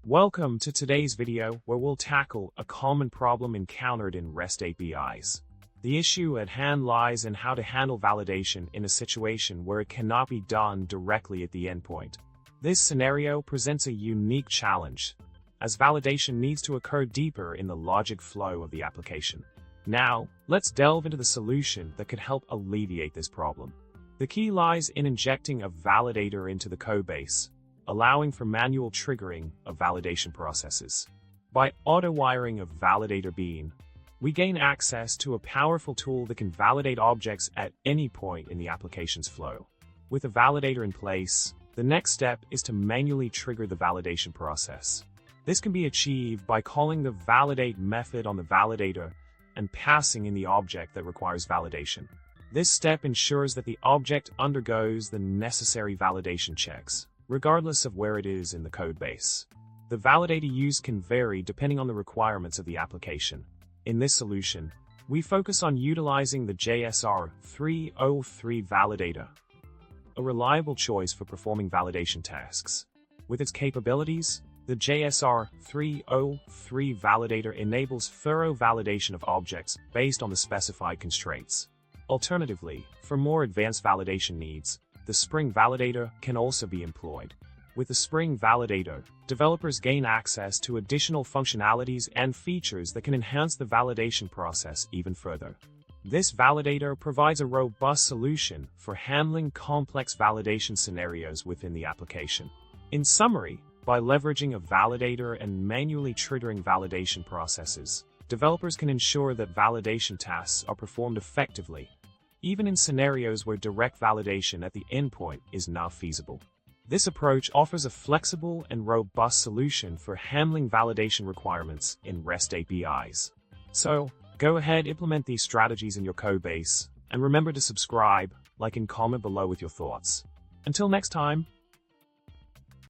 Welcome to today's video where we'll tackle a common problem encountered in REST APIs. The issue at hand lies in how to handle validation in a situation where it cannot be done directly at the endpoint. This scenario presents a unique challenge, as validation needs to occur deeper in the logic flow of the application. Now, let's delve into the solution that could help alleviate this problem. The key lies in injecting a validator into the codebase, allowing for manual triggering of validation processes. By auto-wiring a validator bean, we gain access to a powerful tool that can validate objects at any point in the application's flow. With a validator in place, the next step is to manually trigger the validation process. This can be achieved by calling the validate method on the validator and passing in the object that requires validation. This step ensures that the object undergoes the necessary validation checks, regardless of where it is in the codebase. The validator used can vary depending on the requirements of the application. In this solution, we focus on utilizing the JSR-303 validator, a reliable choice for performing validation tasks. With its capabilities, the JSR-303 validator enables thorough validation of objects based on the specified constraints. Alternatively, for more advanced validation needs, the Spring Validator can also be employed. With the Spring Validator, developers gain access to additional functionalities and features that can enhance the validation process even further. This validator provides a robust solution for handling complex validation scenarios within the application. In summary, by leveraging a validator and manually triggering validation processes, developers can ensure that validation tasks are performed effectively, even in scenarios where direct validation at the endpoint is not feasible. This approach offers a flexible and robust solution for handling validation requirements in REST APIs. So, go ahead, implement these strategies in your codebase, and remember to subscribe, like, and comment below with your thoughts. Until next time.